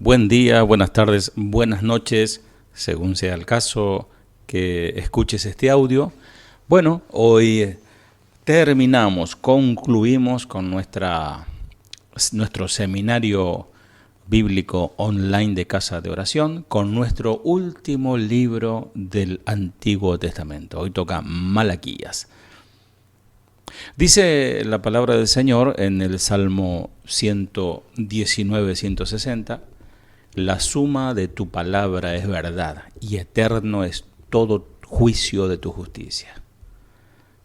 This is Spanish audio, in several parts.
Buen día, buenas tardes, buenas noches, según sea el caso que escuches este audio. Bueno, hoy concluimos con nuestro seminario bíblico online de Casa de Oración, con nuestro último libro del Antiguo Testamento. Hoy toca Malaquías. Dice la palabra del Señor en el Salmo 119-160, la suma de tu palabra es verdad y eterno es todo juicio de tu justicia.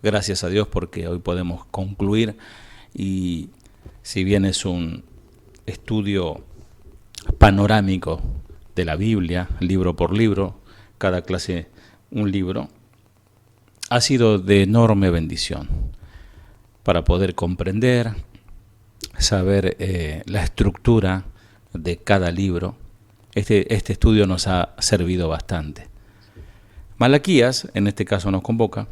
Gracias a Dios porque hoy podemos concluir, y si bien es un estudio panorámico de la Biblia, libro por libro, cada clase un libro, ha sido de enorme bendición para poder comprender, saber la estructura de cada libro. Este estudio nos ha servido bastante. Malaquías, en este caso nos convoca,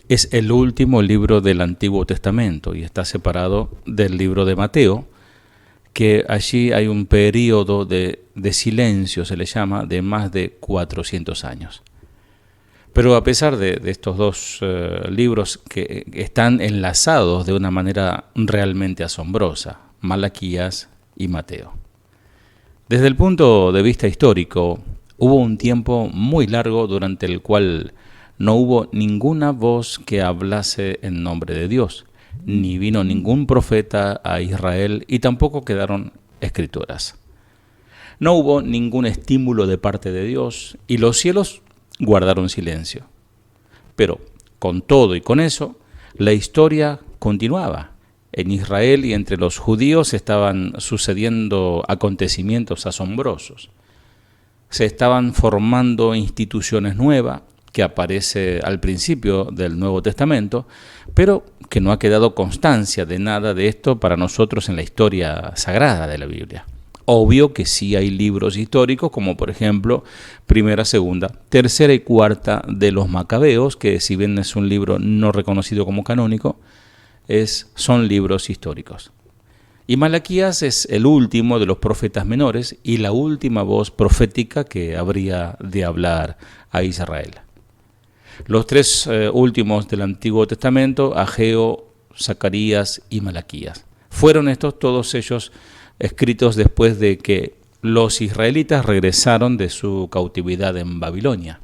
es el último libro del Antiguo Testamento y está separado del libro de Mateo, que allí hay un periodo de silencio, se le llama, de más de 400 años. Pero a pesar de estos dos libros que están enlazados de una manera realmente asombrosa, Malaquías y Mateo. Desde el punto de vista histórico, hubo un tiempo muy largo durante el cual no hubo ninguna voz que hablase en nombre de Dios, ni vino ningún profeta a Israel y tampoco quedaron escrituras. No hubo ningún estímulo de parte de Dios y los cielos guardaron silencio. Pero con todo y con eso, la historia continuaba. En Israel y entre los judíos estaban sucediendo acontecimientos asombrosos. Se estaban formando instituciones nuevas, que aparece al principio del Nuevo Testamento, pero que no ha quedado constancia de nada de esto para nosotros en la historia sagrada de la Biblia. Obvio que sí hay libros históricos, como por ejemplo Primera, Segunda, Tercera y Cuarta de los Macabeos, que si bien es un libro no reconocido como canónico, son libros históricos. Y Malaquías es el último de los profetas menores y la última voz profética que habría de hablar a Israel. Los tres últimos del Antiguo Testamento, Ageo, Zacarías y Malaquías, fueron todos ellos escritos después de que los israelitas regresaron de su cautividad en Babilonia.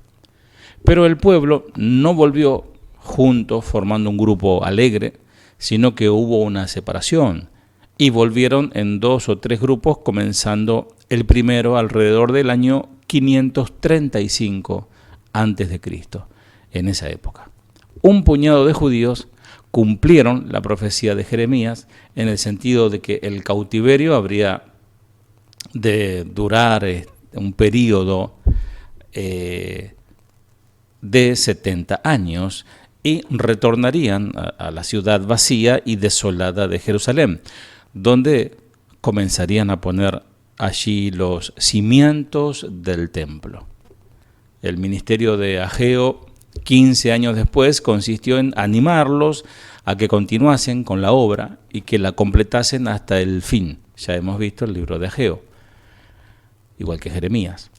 Pero el pueblo no volvió junto formando un grupo alegre, sino que hubo una separación y volvieron en 2 o 3 grupos, comenzando el primero alrededor del año 535 a.C., en esa época. Un puñado de judíos cumplieron la profecía de Jeremías en el sentido de que el cautiverio habría de durar un periodo de 70 años y retornarían a la ciudad vacía y desolada de Jerusalén, donde comenzarían a poner allí los cimientos del templo. El ministerio de Ageo, 15 años después, consistió en animarlos a que continuasen con la obra y que la completasen hasta el fin. Ya hemos visto el libro de Ageo, igual que Jeremías.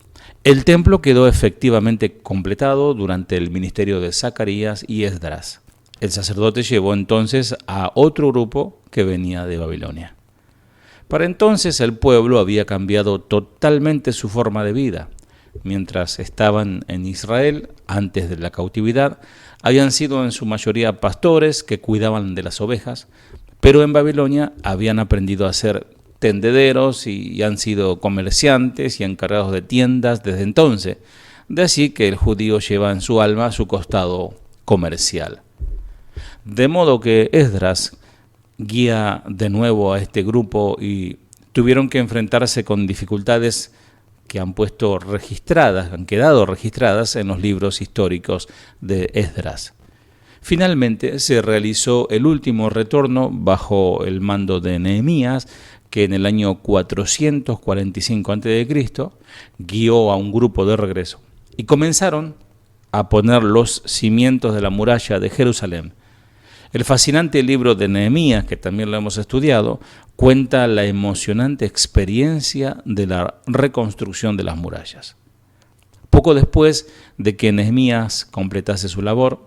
El templo quedó efectivamente completado durante el ministerio de Zacarías y Esdras. El sacerdote llevó entonces a otro grupo que venía de Babilonia. Para entonces el pueblo había cambiado totalmente su forma de vida. Mientras estaban en Israel, antes de la cautividad, habían sido en su mayoría pastores que cuidaban de las ovejas, pero en Babilonia habían aprendido a ser tendederos y han sido comerciantes y encargados de tiendas desde entonces. De así que el judío lleva en su alma su costado comercial. De modo que Esdras guía de nuevo a este grupo y tuvieron que enfrentarse con dificultades que han quedado registradas en los libros históricos de Esdras. Finalmente se realizó el último retorno bajo el mando de Nehemías, que en el año 445 a.C. guió a un grupo de regreso y comenzaron a poner los cimientos de la muralla de Jerusalén. El fascinante libro de Nehemías, que también lo hemos estudiado, cuenta la emocionante experiencia de la reconstrucción de las murallas. Poco después de que Nehemías completase su labor,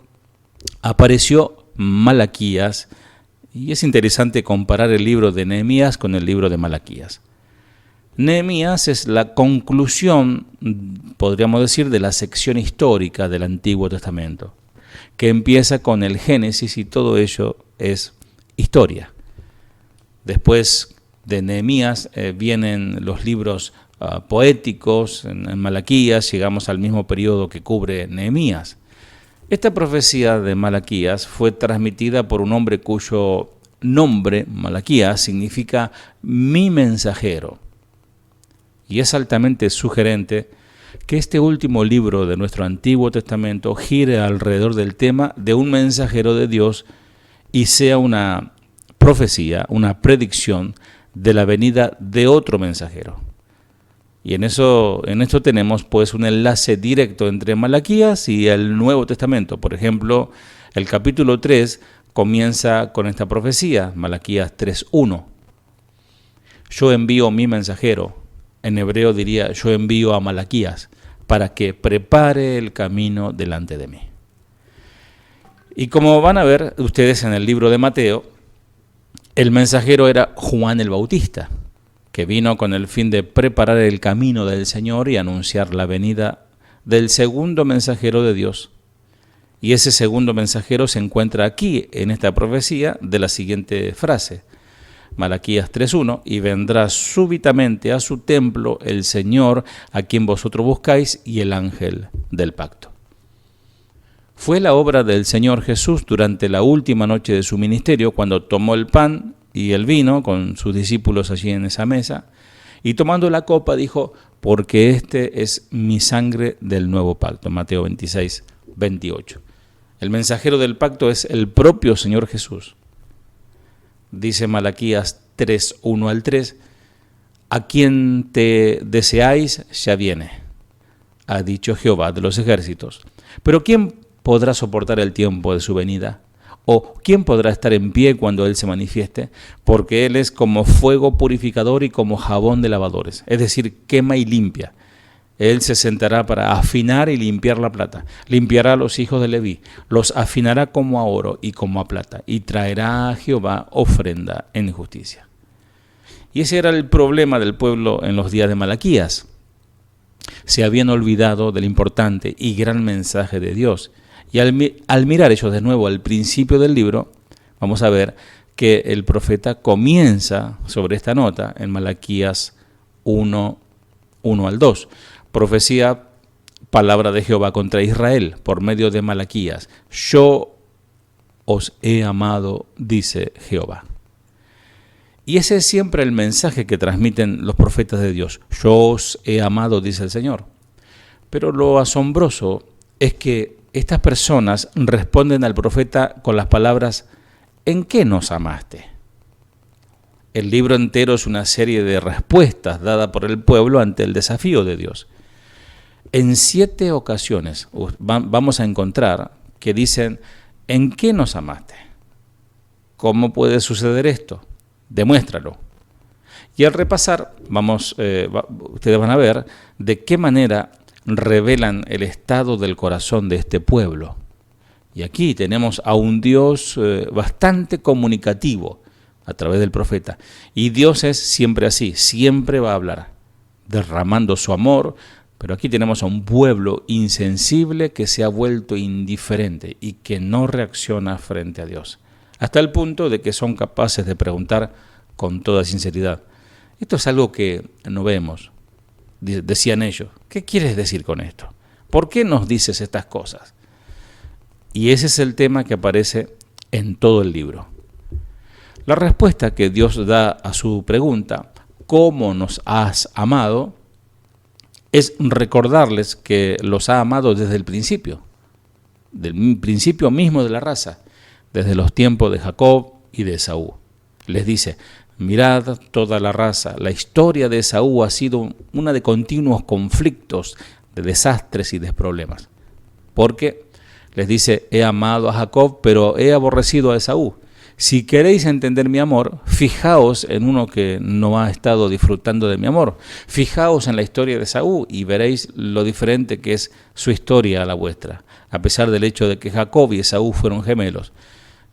apareció Malaquías, y es interesante comparar el libro de Nehemías con el libro de Malaquías. Nehemías es la conclusión, podríamos decir, de la sección histórica del Antiguo Testamento, que empieza con el Génesis, y todo ello es historia. Después de Nehemías vienen los libros poéticos. En Malaquías llegamos al mismo periodo que cubre Nehemías. Esta profecía de Malaquías fue transmitida por un hombre cuyo nombre, Malaquías, significa mi mensajero. Y es altamente sugerente que este último libro de nuestro Antiguo Testamento gire alrededor del tema de un mensajero de Dios y sea una profecía, una predicción de la venida de otro mensajero. Y en esto tenemos pues un enlace directo entre Malaquías y el Nuevo Testamento. Por ejemplo, el capítulo 3 comienza con esta profecía, Malaquías 3:1. Yo envío mi mensajero, en hebreo diría yo envío a Malaquías, para que prepare el camino delante de mí. Y como van a ver ustedes en el libro de Mateo, el mensajero era Juan el Bautista, que vino con el fin de preparar el camino del Señor y anunciar la venida del segundo mensajero de Dios. Y ese segundo mensajero se encuentra aquí, en esta profecía, de la siguiente frase, Malaquías 3:1, y vendrá súbitamente a su templo el Señor a quien vosotros buscáis y el ángel del pacto. Fue la obra del Señor Jesús durante la última noche de su ministerio, cuando tomó el pan y el vino con sus discípulos allí en esa mesa, y tomando la copa dijo, porque este es mi sangre del nuevo pacto. Mateo 26:28. El mensajero del pacto es el propio Señor Jesús. Dice Malaquías 3:1 al 3, a quien te deseáis ya viene, ha dicho Jehová de los ejércitos. Pero ¿quién podrá soportar el tiempo de su venida? ¿O quién podrá estar en pie cuando Él se manifieste? Porque Él es como fuego purificador y como jabón de lavadores, es decir, quema y limpia. Él se sentará para afinar y limpiar la plata. Limpiará a los hijos de Leví, los afinará como a oro y como a plata, y traerá a Jehová ofrenda en justicia. Y ese era el problema del pueblo en los días de Malaquías. Se habían olvidado del importante y gran mensaje de Dios. Y al mirar ellos de nuevo al principio del libro, vamos a ver que el profeta comienza sobre esta nota en Malaquías 1:1 al 2. Profecía, palabra de Jehová contra Israel por medio de Malaquías. Yo os he amado, dice Jehová. Y ese es siempre el mensaje que transmiten los profetas de Dios. Yo os he amado, dice el Señor. Pero lo asombroso es que estas personas responden al profeta con las palabras, ¿en qué nos amaste? El libro entero es una serie de respuestas dadas por el pueblo ante el desafío de Dios. En 7 ocasiones vamos a encontrar que dicen, ¿en qué nos amaste? ¿Cómo puede suceder esto? Demuéstralo. Y al repasar, ustedes van a ver de qué manera revelan el estado del corazón de este pueblo. Y aquí tenemos a un Dios bastante comunicativo a través del profeta. Y Dios es siempre así, siempre va a hablar, derramando su amor. Pero aquí tenemos a un pueblo insensible que se ha vuelto indiferente y que no reacciona frente a Dios, hasta el punto de que son capaces de preguntar con toda sinceridad. Esto es algo que no vemos, decían ellos. ¿Qué quieres decir con esto? ¿Por qué nos dices estas cosas? Y ese es el tema que aparece en todo el libro. La respuesta que Dios da a su pregunta, ¿cómo nos has amado?, es recordarles que los ha amado desde el principio, del principio mismo de la raza, desde los tiempos de Jacob y de Esaú. Les dice, mirad toda la raza, la historia de Esaú ha sido una de continuos conflictos, de desastres y de problemas, porque Les dice, he amado a Jacob, pero he aborrecido a Esaú. Si queréis entender mi amor, fijaos en uno que no ha estado disfrutando de mi amor. Fijaos en la historia de Esaú y veréis lo diferente que es su historia a la vuestra, a pesar del hecho de que Jacob y Esaú fueron gemelos.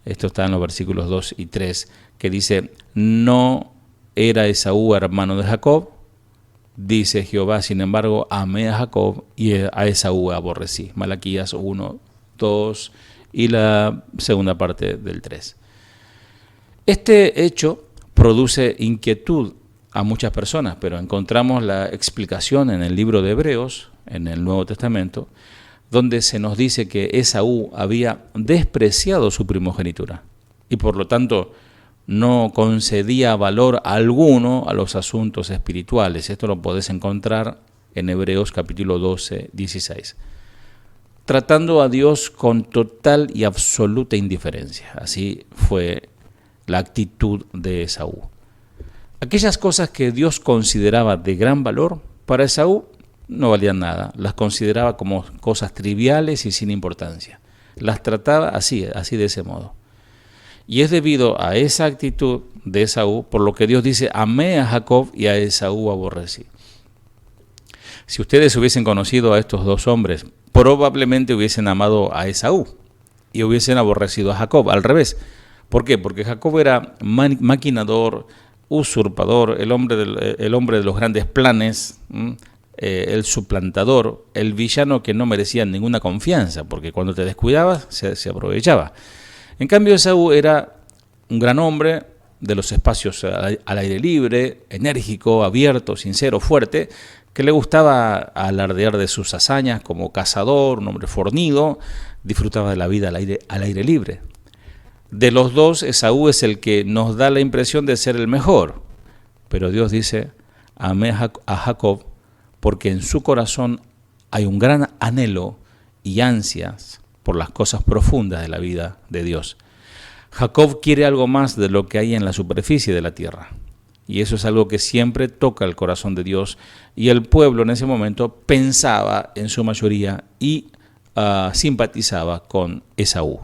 Esto está en los versículos 2 y 3, que dice, no era Esaú hermano de Jacob, dice Jehová, sin embargo, amé a Jacob y a Esaú aborrecí. Malaquías 1, 2 y la segunda parte del 3. Este hecho produce inquietud a muchas personas, pero encontramos la explicación en el libro de Hebreos, en el Nuevo Testamento, donde se nos dice que Esaú había despreciado su primogenitura y por lo tanto no concedía valor alguno a los asuntos espirituales. Esto lo podés encontrar en Hebreos capítulo 12, 16. Tratando a Dios con total y absoluta indiferencia. Así fue la actitud de Esaú. Aquellas cosas que Dios consideraba de gran valor, para Esaú no valían nada. Las consideraba como cosas triviales y sin importancia. Las trataba así de ese modo. Y es debido a esa actitud de Esaú, por lo que Dios dice, amé a Jacob y a Esaú aborrecí. Si ustedes hubiesen conocido a estos dos hombres, probablemente hubiesen amado a Esaú y hubiesen aborrecido a Jacob, al revés. ¿Por qué? Porque Jacob era maquinador, usurpador, el hombre de los grandes planes, el suplantador, el villano que no merecía ninguna confianza, porque cuando te descuidabas se aprovechaba. En cambio, Esaú era un gran hombre de los espacios al aire libre, enérgico, abierto, sincero, fuerte, que le gustaba alardear de sus hazañas como cazador, un hombre fornido, disfrutaba de la vida al aire libre. De los dos, Esaú es el que nos da la impresión de ser el mejor, pero Dios dice, amé a Jacob porque en su corazón hay un gran anhelo y ansias por las cosas profundas de la vida de Dios. Jacob quiere algo más de lo que hay en la superficie de la tierra. Y eso es algo que siempre toca el corazón de Dios. Y el pueblo en ese momento pensaba en su mayoría y simpatizaba con Esaú.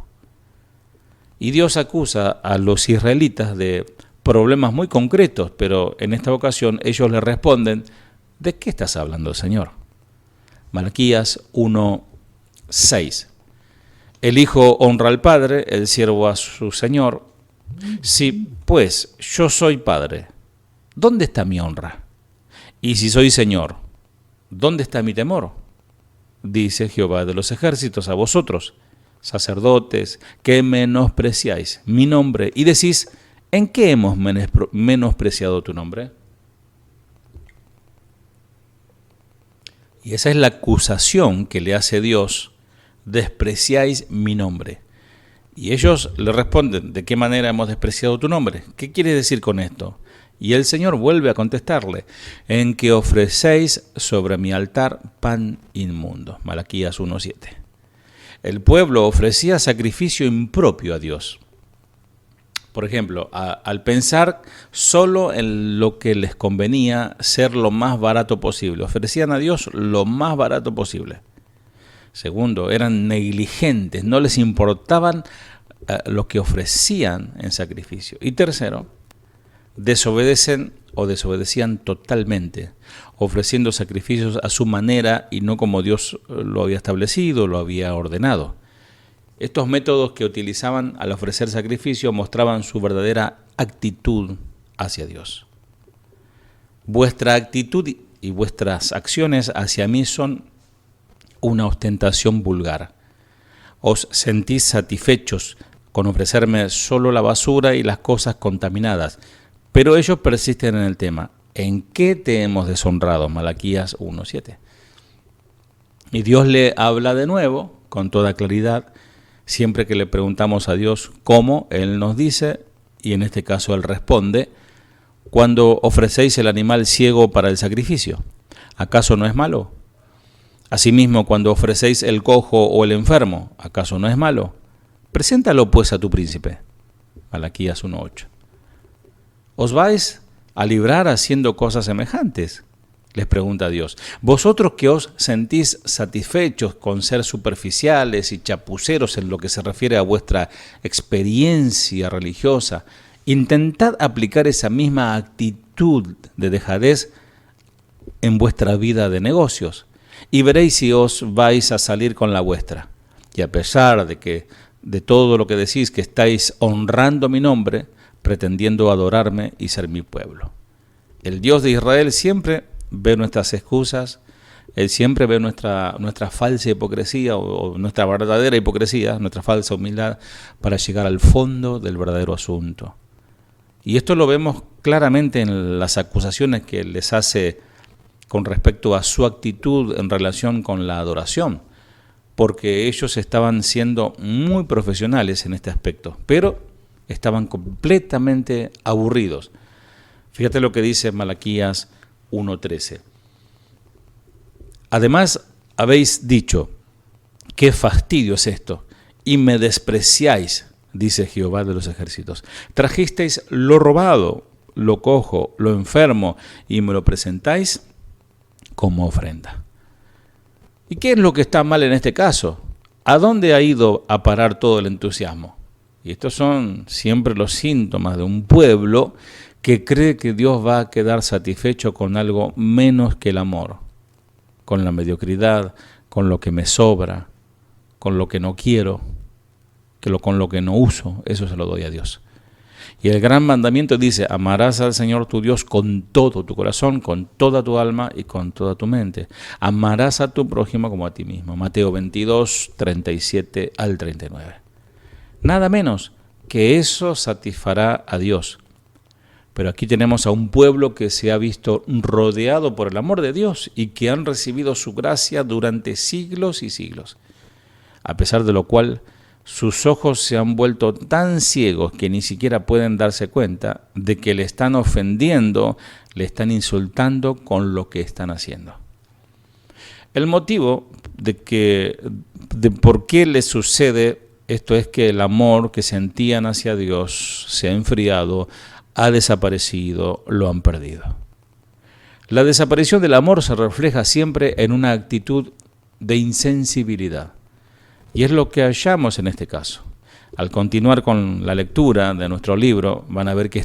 Y Dios acusa a los israelitas de problemas muy concretos, pero en esta ocasión ellos le responden, ¿de qué estás hablando, Señor? Malaquías 1:6. El hijo honra al padre, el siervo a su señor. Si, pues, yo soy padre, ¿dónde está mi honra? Y si soy señor, ¿dónde está mi temor? Dice Jehová de los ejércitos a vosotros, sacerdotes, que menospreciáis mi nombre y decís, ¿en qué hemos menospreciado tu nombre? Y esa es la acusación que le hace Dios, despreciáis mi nombre. Y ellos le responden, ¿de qué manera hemos despreciado tu nombre? ¿Qué quiere decir con esto? Y el Señor vuelve a contestarle, en que ofrecéis sobre mi altar pan inmundo. Malaquías 1:7. El pueblo ofrecía sacrificio impropio a Dios. Por ejemplo, al pensar solo en lo que les convenía ser lo más barato posible, ofrecían a Dios lo más barato posible. Segundo, eran negligentes, no les importaban lo que ofrecían en sacrificio. Y tercero, desobedecían totalmente, ofreciendo sacrificios a su manera y no como Dios lo había establecido, lo había ordenado. Estos métodos que utilizaban al ofrecer sacrificio mostraban su verdadera actitud hacia Dios. Vuestra actitud y vuestras acciones hacia mí son una ostentación vulgar. Os sentís satisfechos con ofrecerme solo la basura y las cosas contaminadas, pero ellos persisten en el tema. ¿En qué te hemos deshonrado? Malaquías 1:7. Y Dios le habla de nuevo, con toda claridad, siempre que le preguntamos a Dios cómo, Él nos dice, y en este caso Él responde, cuando ofrecéis el animal ciego para el sacrificio, ¿acaso no es malo? Asimismo, cuando ofrecéis el cojo o el enfermo, ¿acaso no es malo? Preséntalo pues a tu príncipe. Malaquías 1:8. ¿Os vais a librar haciendo cosas semejantes? les pregunta Dios. Vosotros que os sentís satisfechos con ser superficiales y chapuceros en lo que se refiere a vuestra experiencia religiosa, intentad aplicar esa misma actitud de dejadez en vuestra vida de negocios y veréis si os vais a salir con la vuestra. Y a pesar de todo lo que decís que estáis honrando mi nombre, pretendiendo adorarme y ser mi pueblo. El Dios de Israel siempre ve nuestras excusas, Él siempre ve nuestra falsa hipocresía o nuestra verdadera hipocresía, nuestra falsa humildad, para llegar al fondo del verdadero asunto. Y esto lo vemos claramente en las acusaciones que les hace con respecto a su actitud en relación con la adoración, porque ellos estaban siendo muy profesionales en este aspecto, pero estaban completamente aburridos. Fíjate lo que dice Malaquías 1:13. Además, habéis dicho, qué fastidio es esto, y me despreciáis, dice Jehová de los ejércitos. Trajisteis lo robado, lo cojo, lo enfermo, y me lo presentáis como ofrenda. ¿Y qué es lo que está mal en este caso? ¿A dónde ha ido a parar todo el entusiasmo? Y estos son siempre los síntomas de un pueblo que cree que Dios va a quedar satisfecho con algo menos que el amor, con la mediocridad, con lo que me sobra, con lo que no quiero, con lo que no uso, eso se lo doy a Dios. Y el gran mandamiento dice, amarás al Señor tu Dios con todo tu corazón, con toda tu alma y con toda tu mente. Amarás a tu prójimo como a ti mismo. Mateo 22, 37 al 39. Nada menos que eso satisfará a Dios. Pero aquí tenemos a un pueblo que se ha visto rodeado por el amor de Dios y que han recibido su gracia durante siglos y siglos. A pesar de lo cual, sus ojos se han vuelto tan ciegos que ni siquiera pueden darse cuenta de que le están ofendiendo, le están insultando con lo que están haciendo. El motivo de por qué les sucede esto es que el amor que sentían hacia Dios se ha enfriado, ha desaparecido, lo han perdido. La desaparición del amor se refleja siempre en una actitud de insensibilidad. Y es lo que hallamos en este caso. Al continuar con la lectura de nuestro libro, van a ver que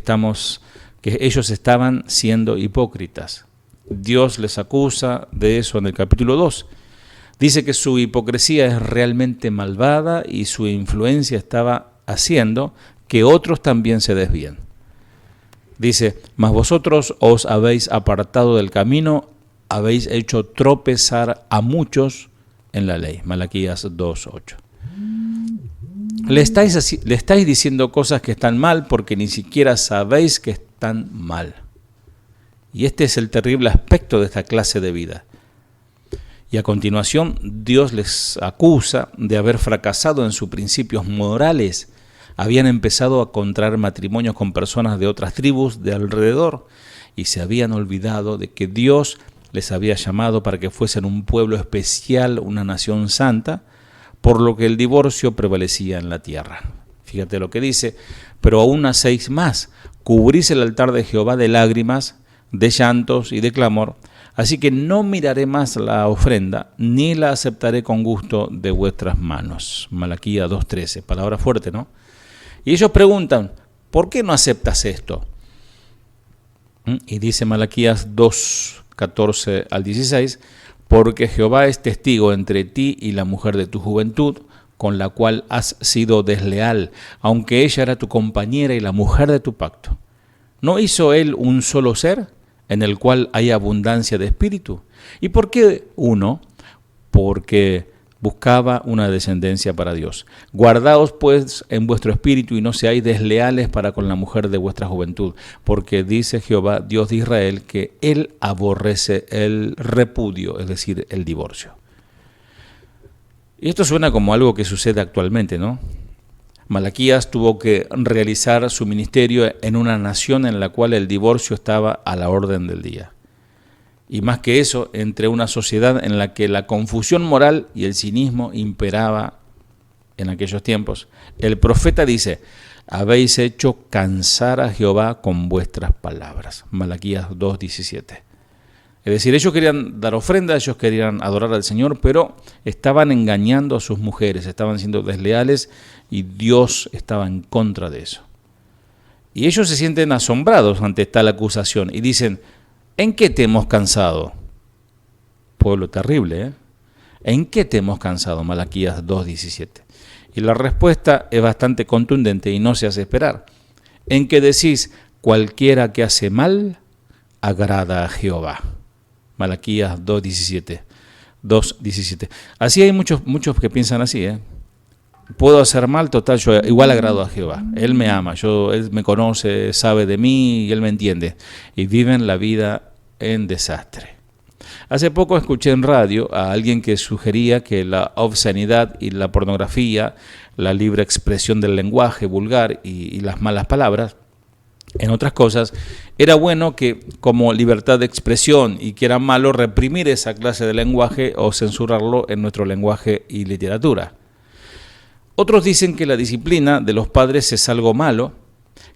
ellos estaban siendo hipócritas. Dios les acusa de eso en el capítulo 2. Dice que su hipocresía es realmente malvada y su influencia estaba haciendo que otros también se desvíen. Dice, mas vosotros os habéis apartado del camino, habéis hecho tropezar a muchos en la ley. Malaquías 2:8. Le estáis diciendo cosas que están mal porque ni siquiera sabéis que están mal. Y este es el terrible aspecto de esta clase de vida. Y a continuación, Dios les acusa de haber fracasado en sus principios morales. Habían empezado a contraer matrimonios con personas de otras tribus de alrededor y se habían olvidado de que Dios les había llamado para que fuesen un pueblo especial, una nación santa, por lo que el divorcio prevalecía en la tierra. Fíjate lo que dice, pero aún hacéis más, cubrís el altar de Jehová de lágrimas, de llantos y de clamor, así que no miraré más la ofrenda, ni la aceptaré con gusto de vuestras manos. Malaquías 2:13, palabra fuerte, ¿no? Y ellos preguntan, ¿por qué no aceptas esto? Y dice Malaquías 2:14 al 16, porque Jehová es testigo entre ti y la mujer de tu juventud, con la cual has sido desleal, aunque ella era tu compañera y la mujer de tu pacto. ¿No hizo él un solo ser, en el cual hay abundancia de espíritu? ¿Y por qué uno? Porque buscaba una descendencia para Dios. Guardaos pues en vuestro espíritu y no seáis desleales para con la mujer de vuestra juventud, porque dice Jehová, Dios de Israel, que Él aborrece el repudio, es decir, el divorcio. Y esto suena como algo que sucede actualmente, ¿no? Malaquías tuvo que realizar su ministerio en una nación en la cual el divorcio estaba a la orden del día. Y más que eso, entre una sociedad en la que la confusión moral y el cinismo imperaba en aquellos tiempos. El profeta dice, habéis hecho cansar a Jehová con vuestras palabras. Malaquías 2:17. Es decir, ellos querían dar ofrenda, ellos querían adorar al Señor, pero estaban engañando a sus mujeres, estaban siendo desleales y Dios estaba en contra de eso. Y ellos se sienten asombrados ante tal acusación y dicen, ¿en qué te hemos cansado? Pueblo terrible, ¿eh? ¿En qué te hemos cansado? Malaquías 2:17. Y la respuesta es bastante contundente y no se hace esperar. En que decís, cualquiera que hace mal, agrada a Jehová. Malaquías 2:17. Así hay muchos que piensan así, ¿eh? Puedo hacer mal, total, yo igual agrado a Jehová. Él me ama, Él me conoce, sabe de mí y Él me entiende. Y viven la vida en desastre. Hace poco escuché en radio a alguien que sugería que la obscenidad y la pornografía, la libre expresión del lenguaje vulgar y las malas palabras, en otras cosas, era bueno que como libertad de expresión y que era malo reprimir esa clase de lenguaje o censurarlo en nuestro lenguaje y literatura. Otros dicen que la disciplina de los padres es algo malo,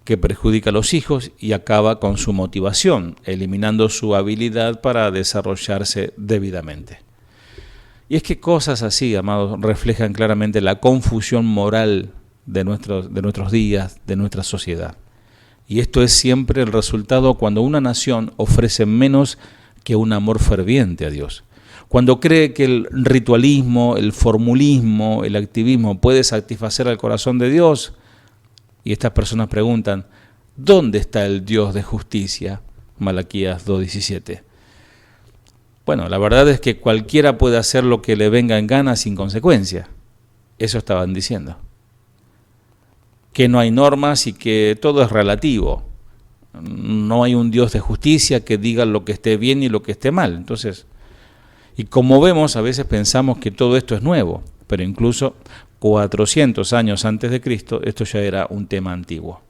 que perjudica a los hijos y acaba con su motivación, eliminando su habilidad para desarrollarse debidamente. Y es que cosas así, amados, reflejan claramente la confusión moral de nuestros días, de nuestra sociedad. Y esto es siempre el resultado cuando una nación ofrece menos que un amor ferviente a Dios. Cuando cree que el ritualismo, el formulismo, el activismo puede satisfacer al corazón de Dios, y estas personas preguntan, ¿dónde está el Dios de justicia? Malaquías 2:17. Bueno, la verdad es que cualquiera puede hacer lo que le venga en gana sin consecuencia. Eso estaban diciendo. Que no hay normas y que todo es relativo. No hay un Dios de justicia que diga lo que esté bien y lo que esté mal. Entonces, y como vemos, a veces pensamos que todo esto es nuevo, pero incluso 400 años antes de Cristo, esto ya era un tema antiguo.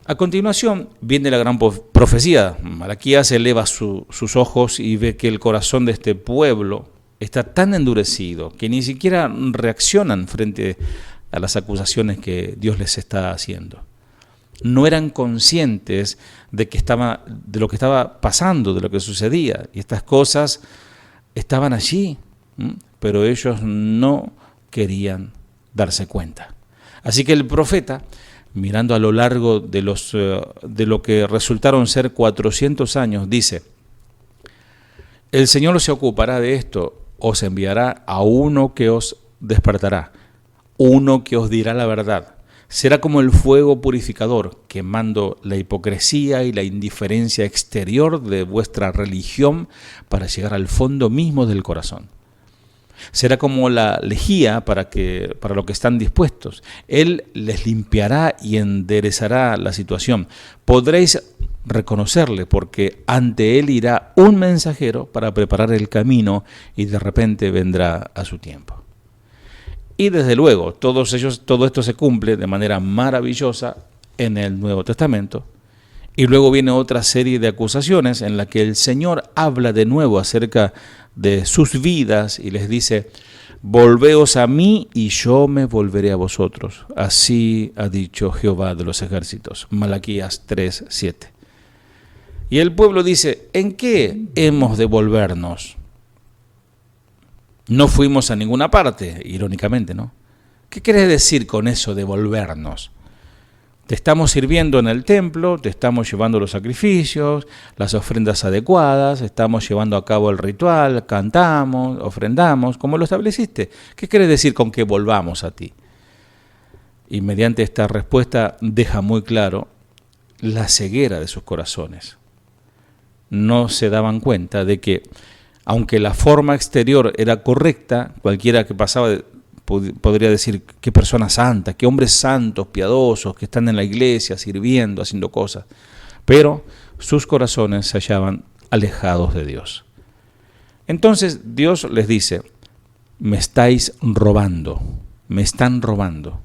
A continuación viene la gran profecía. Malaquías eleva sus ojos y ve que el corazón de este pueblo está tan endurecido que ni siquiera reaccionan frente a las acusaciones que Dios les está haciendo. No eran conscientes de lo que estaba pasando, de lo que sucedía. Y estas cosas estaban allí, pero ellos no querían darse cuenta. Así que el profeta, mirando a lo largo de lo que resultaron ser 400 años, dice, el Señor se ocupará de esto, os enviará a uno que os despertará, uno que os dirá la verdad. Será como el fuego purificador, quemando la hipocresía y la indiferencia exterior de vuestra religión para llegar al fondo mismo del corazón. Será como la lejía para lo que están dispuestos. Él les limpiará y enderezará la situación. Podréis reconocerle porque ante él irá un mensajero para preparar el camino y de repente vendrá a su tiempo. Y desde luego, todo esto se cumple de manera maravillosa en el Nuevo Testamento. Y luego viene otra serie de acusaciones en la que el Señor habla de nuevo acerca de sus vidas y les dice, volveos a mí y yo me volveré a vosotros. Así ha dicho Jehová de los ejércitos. Malaquías 3:7. Y el pueblo dice, ¿en qué hemos de volvernos? No fuimos a ninguna parte, irónicamente, ¿no? ¿Qué querés decir con eso de volvernos? Te estamos sirviendo en el templo, te estamos llevando los sacrificios, las ofrendas adecuadas, estamos llevando a cabo el ritual, cantamos, ofrendamos, como lo estableciste. ¿Qué querés decir con que volvamos a ti? Y mediante esta respuesta deja muy claro la ceguera de sus corazones. No se daban cuenta de que, aunque la forma exterior era correcta, cualquiera que pasaba podría decir, qué personas santas, qué hombres santos, piadosos, que están en la iglesia sirviendo, haciendo cosas. Pero sus corazones se hallaban alejados de Dios. Entonces Dios les dice, me estáis robando, me están robando.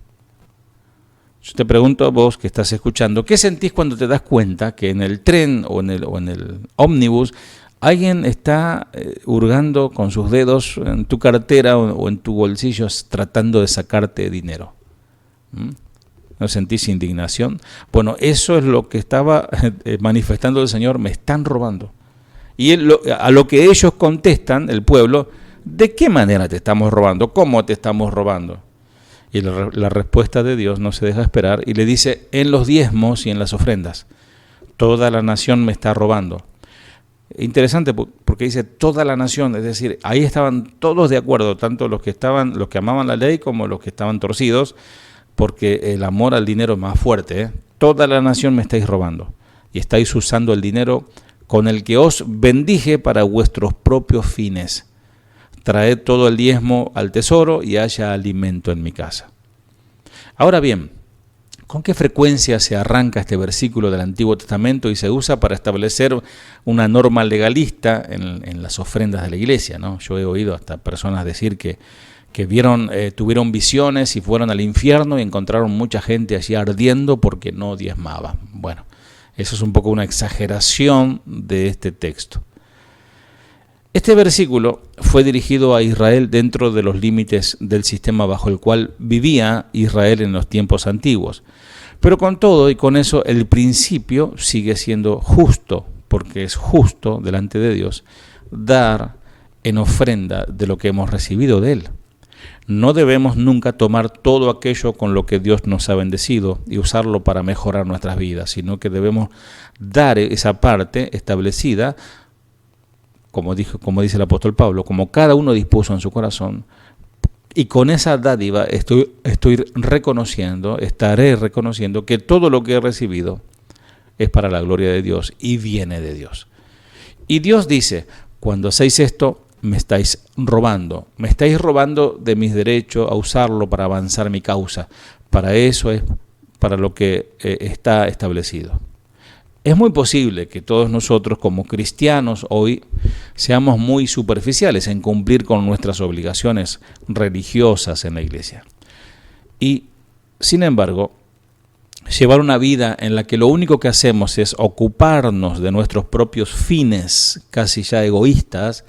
Yo te pregunto a vos que estás escuchando, ¿qué sentís cuando te das cuenta que en el tren o en el ómnibus alguien está hurgando con sus dedos en tu cartera o en tu bolsillo tratando de sacarte dinero? ¿No sentís indignación? Bueno, eso es lo que estaba manifestando el Señor, me están robando. Y a lo que ellos contestan, el pueblo, ¿de qué manera te estamos robando? ¿Cómo te estamos robando? Y la respuesta de Dios no se deja esperar y le dice, en los diezmos y en las ofrendas. Toda la nación me está robando. Interesante porque dice toda la nación, es decir, ahí estaban todos de acuerdo, tanto los que amaban la ley como los que estaban torcidos, porque el amor al dinero es más fuerte, ¿eh? Toda la nación me estáis robando y estáis usando el dinero con el que os bendije para vuestros propios fines. Traed todo el diezmo al tesoro y haya alimento en mi casa. Ahora bien, ¿con qué frecuencia se arranca este versículo del Antiguo Testamento y se usa para establecer una norma legalista en las ofrendas de la iglesia, ¿no? Yo he oído hasta personas decir que tuvieron visiones y fueron al infierno y encontraron mucha gente allí ardiendo porque no diezmaban. Bueno, eso es un poco una exageración de este texto. Este versículo fue dirigido a Israel dentro de los límites del sistema bajo el cual vivía Israel en los tiempos antiguos. Pero con todo y con eso, el principio sigue siendo justo, porque es justo delante de Dios dar en ofrenda de lo que hemos recibido de Él. No debemos nunca tomar todo aquello con lo que Dios nos ha bendecido y usarlo para mejorar nuestras vidas, sino que debemos dar esa parte establecida, como dice el apóstol Pablo, como cada uno dispuso en su corazón, y con esa dádiva estaré reconociendo que todo lo que he recibido es para la gloria de Dios y viene de Dios. Y Dios dice, cuando hacéis esto, me estáis robando de mis derechos a usarlo para avanzar mi causa. Para eso es para lo que está establecido. Es muy posible que todos nosotros como cristianos hoy seamos muy superficiales en cumplir con nuestras obligaciones religiosas en la iglesia. Y, sin embargo, llevar una vida en la que lo único que hacemos es ocuparnos de nuestros propios fines, casi ya egoístas,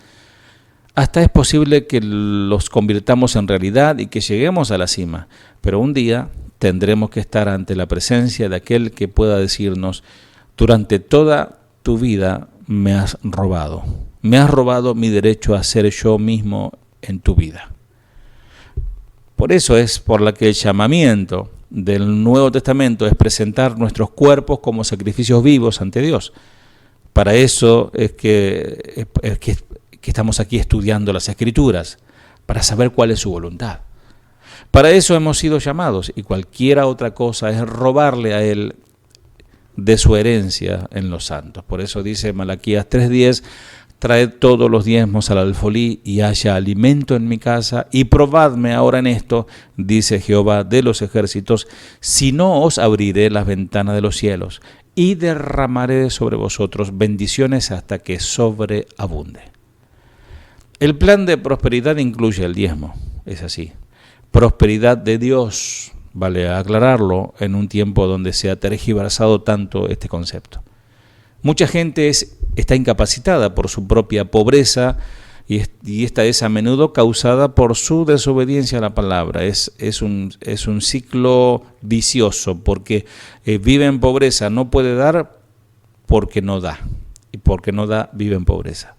hasta es posible que los convirtamos en realidad y que lleguemos a la cima. Pero un día tendremos que estar ante la presencia de aquel que pueda decirnos: durante toda tu vida me has robado mi derecho a ser yo mismo en tu vida. Por eso es por la que el llamamiento del Nuevo Testamento es presentar nuestros cuerpos como sacrificios vivos ante Dios. Para eso es que estamos aquí estudiando las Escrituras, para saber cuál es su voluntad. Para eso hemos sido llamados, y cualquiera otra cosa es robarle a Él de su herencia en los santos. Por eso dice Malaquías 3:10, traed todos los diezmos al alfolí y haya alimento en mi casa, y probadme ahora en esto, dice Jehová de los ejércitos, si no os abriré las ventanas de los cielos y derramaré sobre vosotros bendiciones hasta que sobreabunde. El plan de prosperidad incluye el diezmo, es así. Prosperidad de Dios, vale aclararlo, en un tiempo donde se ha tergiversado tanto este concepto. Mucha gente está incapacitada por su propia pobreza y esta es a menudo causada por su desobediencia a la palabra. Es un ciclo vicioso porque vive en pobreza, no puede dar porque no da, y porque no da vive en pobreza.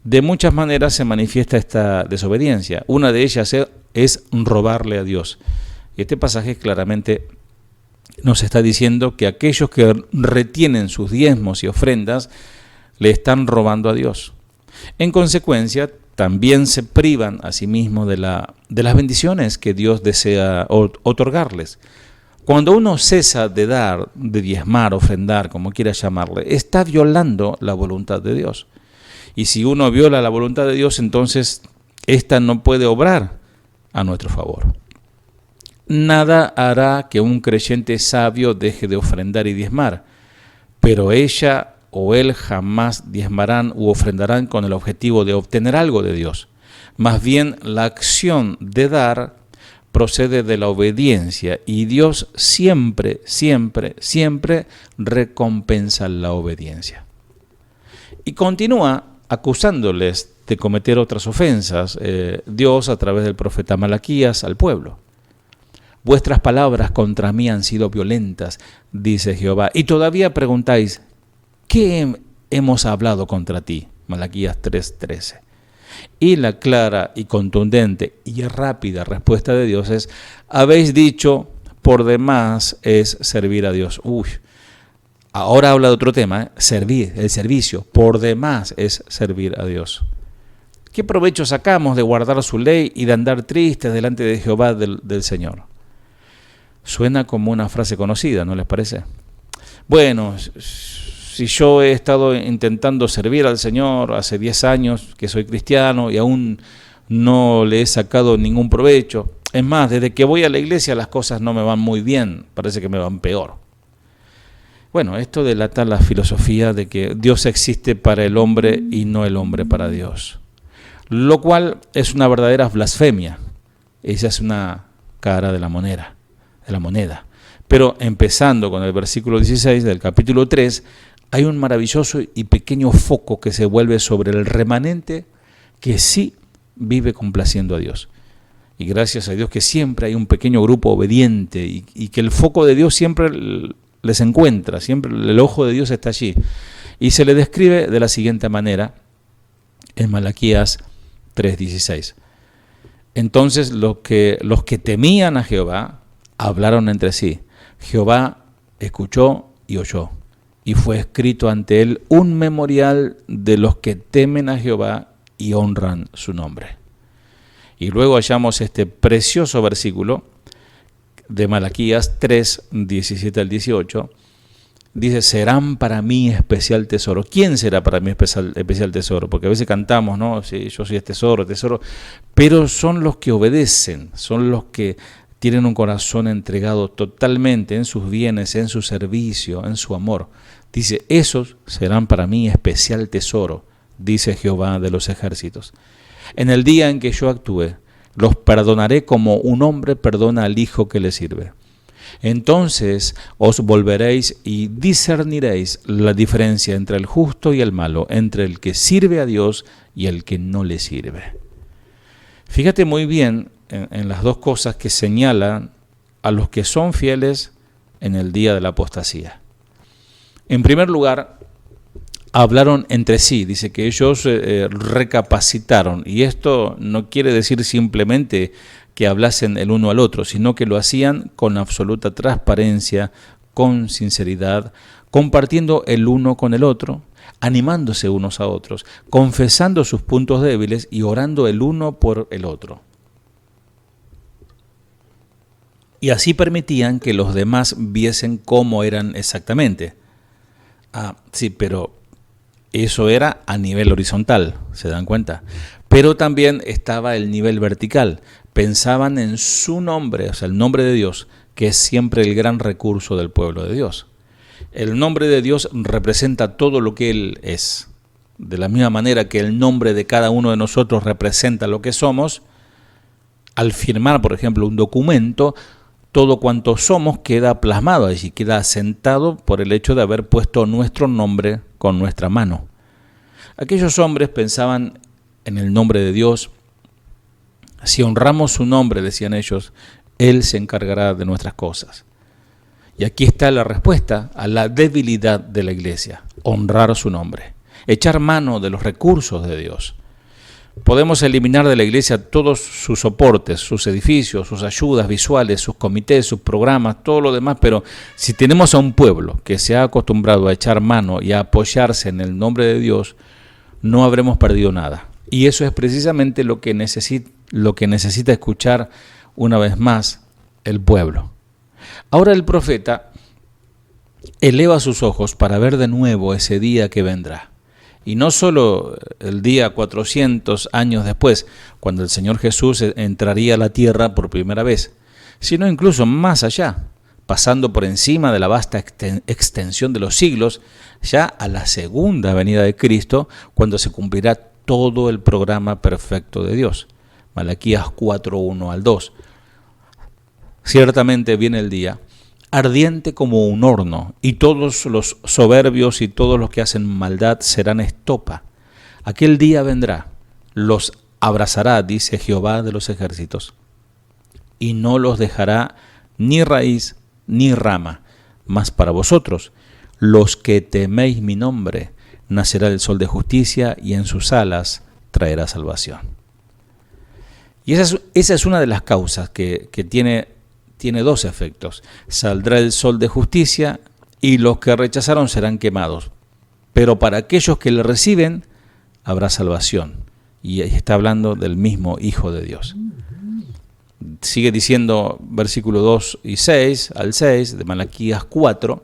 De muchas maneras se manifiesta esta desobediencia. Una de ellas es robarle a Dios. Este pasaje claramente nos está diciendo que aquellos que retienen sus diezmos y ofrendas le están robando a Dios. En consecuencia, también se privan a sí mismos de las bendiciones que Dios desea otorgarles. Cuando uno cesa de dar, de diezmar, ofrendar, como quiera llamarle, está violando la voluntad de Dios. Y si uno viola la voluntad de Dios, entonces ésta no puede obrar a nuestro favor. Nada hará que un creyente sabio deje de ofrendar y diezmar, pero ella o él jamás diezmarán u ofrendarán con el objetivo de obtener algo de Dios. Más bien, la acción de dar procede de la obediencia y Dios siempre, siempre, siempre recompensa la obediencia. Y continúa acusándoles de cometer otras ofensas, Dios a través del profeta Malaquías al pueblo. Vuestras palabras contra mí han sido violentas, dice Jehová, y todavía preguntáis, ¿qué hemos hablado contra ti. Malaquías 3:13. Y la clara y contundente y rápida respuesta de Dios es: habéis dicho, por demás es servir a Dios. Ahora habla de otro tema, servir, el servicio, por demás es servir a Dios. ¿Qué provecho sacamos de guardar su ley y de andar tristes delante de Jehová del Señor? Suena como una frase conocida, ¿no les parece? Bueno, si yo he estado intentando servir al Señor hace 10 años que soy cristiano y aún no le he sacado ningún provecho. Es más, desde que voy a la iglesia las cosas no me van muy bien, parece que me van peor. Bueno, esto delata la filosofía de que Dios existe para el hombre y no el hombre para Dios, lo cual es una verdadera blasfemia. Esa es una cara de la moneda. Pero empezando con el versículo 16 del capítulo 3, hay un maravilloso y pequeño foco que se vuelve sobre el remanente que sí vive complaciendo a Dios. Y gracias a Dios que siempre hay un pequeño grupo obediente y que el foco de Dios siempre les encuentra, siempre el ojo de Dios está allí. Y se le describe de la siguiente manera en Malaquías 3:16. Entonces los que temían a Jehová hablaron entre sí. Jehová escuchó y oyó, y fue escrito ante él un memorial de los que temen a Jehová y honran su nombre. Y luego hallamos este precioso versículo de Malaquías 3:17 al 18. Dice: serán para mí especial tesoro. ¿Quién será para mí especial tesoro? Porque a veces cantamos, ¿no? Sí, yo soy tesoro, pero son los que obedecen, son los que tienen un corazón entregado totalmente en sus bienes, en su servicio, en su amor. Dice: esos serán para mí especial tesoro, dice Jehová de los ejércitos. En el día en que yo actúe, los perdonaré como un hombre perdona al hijo que le sirve. Entonces os volveréis y discerniréis la diferencia entre el justo y el malo, entre el que sirve a Dios y el que no le sirve. Fíjate muy bien en las dos cosas que señalan a los que son fieles en el día de la apostasía. En primer lugar, hablaron entre sí, dice que ellos recapacitaron, y esto no quiere decir simplemente que hablasen el uno al otro, sino que lo hacían con absoluta transparencia, con sinceridad, compartiendo el uno con el otro, animándose unos a otros, confesando sus puntos débiles y orando el uno por el otro. Y así permitían que los demás viesen cómo eran exactamente. Sí, pero eso era a nivel horizontal, ¿se dan cuenta? Pero también estaba el nivel vertical. Pensaban en su nombre, o sea, el nombre de Dios, que es siempre el gran recurso del pueblo de Dios. El nombre de Dios representa todo lo que Él es. De la misma manera que el nombre de cada uno de nosotros representa lo que somos, al firmar, por ejemplo, un documento, todo cuanto somos queda plasmado allí, queda asentado por el hecho de haber puesto nuestro nombre con nuestra mano. Aquellos hombres pensaban en el nombre de Dios. Si honramos su nombre, decían ellos, Él se encargará de nuestras cosas. Y aquí está la respuesta a la debilidad de la iglesia: honrar su nombre, echar mano de los recursos de Dios. Podemos eliminar de la iglesia todos sus soportes, sus edificios, sus ayudas visuales, sus comités, sus programas, todo lo demás, pero si tenemos a un pueblo que se ha acostumbrado a echar mano y a apoyarse en el nombre de Dios, no habremos perdido nada. Y eso es precisamente lo que necesita escuchar una vez más el pueblo. Ahora el profeta eleva sus ojos para ver de nuevo ese día que vendrá. Y no solo el día 400 años después, cuando el Señor Jesús entraría a la tierra por primera vez, sino incluso más allá, pasando por encima de la vasta extensión de los siglos, ya a la segunda venida de Cristo, cuando se cumplirá todo el programa perfecto de Dios. Malaquías 4:1 al 2. Ciertamente viene el día, ardiente como un horno, y todos los soberbios y todos los que hacen maldad serán estopa. Aquel día vendrá, los abrazará, dice Jehová de los ejércitos, y no los dejará ni raíz ni rama. Mas para vosotros, los que teméis mi nombre, nacerá el sol de justicia y en sus alas traerá salvación. Y esa es una de las causas que tiene dos efectos. Saldrá el sol de justicia y los que rechazaron serán quemados. Pero para aquellos que le reciben habrá salvación. Y está hablando del mismo Hijo de Dios. Sigue diciendo versículo 2 y 6 al 6 de Malaquías 4.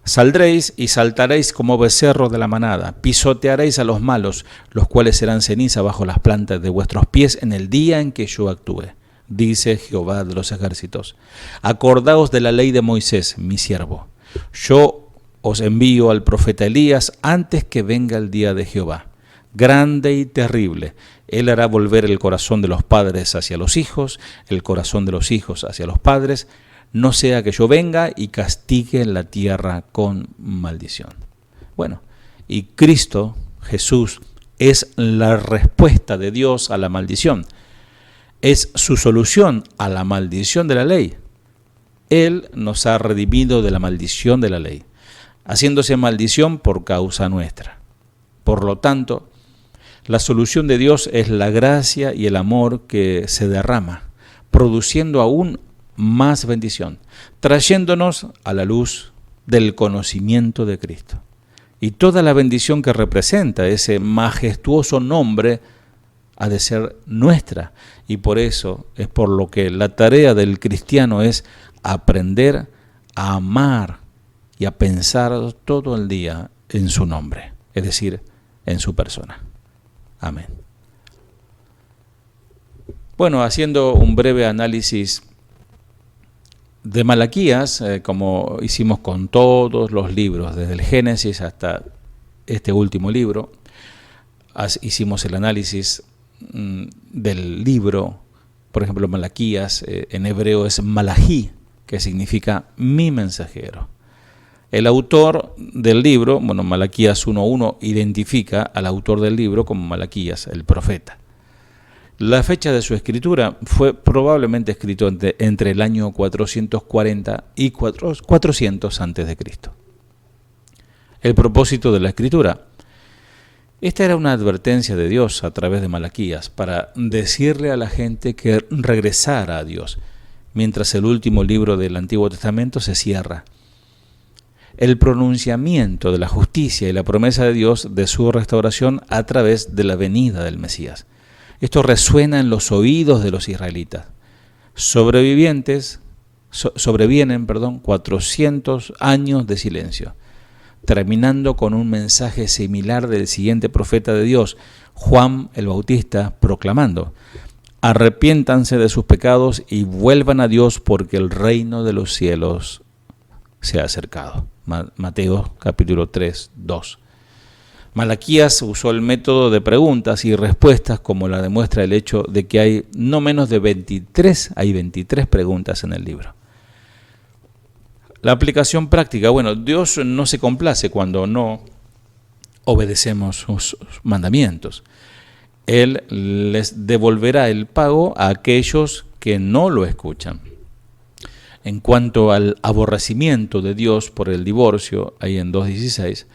Saldréis y saltaréis como becerros de la manada, pisotearéis a los malos, los cuales serán ceniza bajo las plantas de vuestros pies en el día en que yo actúe, dice Jehová de los ejércitos. Acordaos de la ley de Moisés, mi siervo. Yo os envío al profeta Elías antes que venga el día de Jehová, grande y terrible. Él hará volver el corazón de los padres hacia los hijos, el corazón de los hijos hacia los padres, no sea que yo venga y castigue la tierra con maldición. Bueno, y Cristo, Jesús, es la respuesta de Dios a la maldición. Es su solución a la maldición de la ley. Él nos ha redimido de la maldición de la ley, haciéndose maldición por causa nuestra. Por lo tanto, la solución de Dios es la gracia y el amor que se derrama, produciendo aún más bendición, trayéndonos a la luz del conocimiento de Cristo. Y toda la bendición que representa ese majestuoso nombre ha de ser nuestra. Y por eso es por lo que la tarea del cristiano es aprender a amar y a pensar todo el día en su nombre, es decir, en su persona. Amén. Bueno, haciendo un breve análisis de Malaquías, como hicimos con todos los libros, desde el Génesis hasta este último libro, hicimos el análisis del libro, por ejemplo, Malaquías, en hebreo es Malají, que significa mi mensajero. El autor del libro, bueno, Malaquías 1.1 identifica al autor del libro como Malaquías, el profeta. La fecha de su escritura fue probablemente escrito entre el año 440 y 400 a.C. El propósito de la escritura. Esta era una advertencia de Dios a través de Malaquías para decirle a la gente que regresara a Dios, mientras el último libro del Antiguo Testamento se cierra. El pronunciamiento de la justicia y la promesa de Dios de su restauración a través de la venida del Mesías. Esto resuena en los oídos de los israelitas. Sobrevienen 400 años de silencio, terminando con un mensaje similar del siguiente profeta de Dios, Juan el Bautista, proclamando: arrepiéntanse de sus pecados y vuelvan a Dios porque el reino de los cielos se ha acercado. Mateo capítulo 3, 2. Malaquías usó el método de preguntas y respuestas, como la demuestra el hecho de que hay no menos de 23 preguntas en el libro. La aplicación práctica, bueno, Dios no se complace cuando no obedecemos sus mandamientos. Él les devolverá el pago a aquellos que no lo escuchan. En cuanto al aborrecimiento de Dios por el divorcio, ahí en 2.16,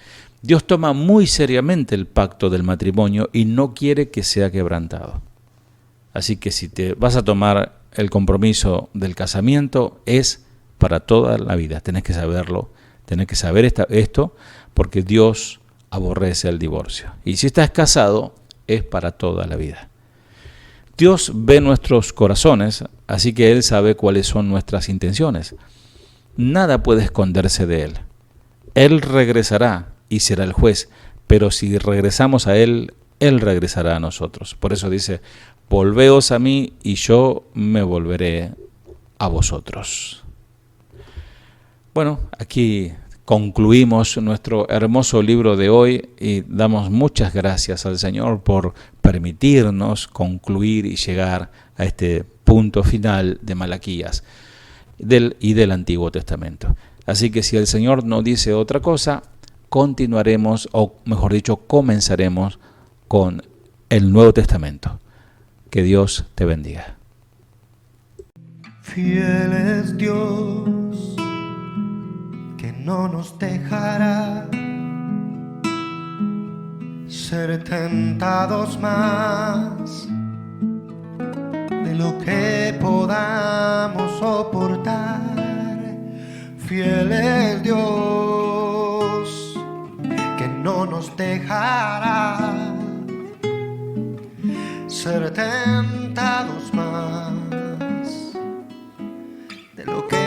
Dios toma muy seriamente el pacto del matrimonio y no quiere que sea quebrantado. Así que si te vas a tomar el compromiso del casamiento, es para toda la vida. Tenés que saberlo, tenés que saber esto, porque Dios aborrece el divorcio. Y si estás casado, es para toda la vida. Dios ve nuestros corazones, así que Él sabe cuáles son nuestras intenciones. Nada puede esconderse de Él. Él regresará y será el juez, pero si regresamos a Él, Él regresará a nosotros. Por eso dice: volveos a mí y yo me volveré a vosotros. Bueno, aquí concluimos nuestro hermoso libro de hoy y damos muchas gracias al Señor por permitirnos concluir y llegar a este punto final de Malaquías y del Antiguo Testamento. Así que si el Señor no dice otra cosa, continuaremos, o mejor dicho, comenzaremos con el Nuevo Testamento. Que Dios te bendiga. Fiel es Dios, que no nos dejará, ser tentados más de lo que podamos soportar. Fiel es Dios, que no nos dejará ser tentados más de lo que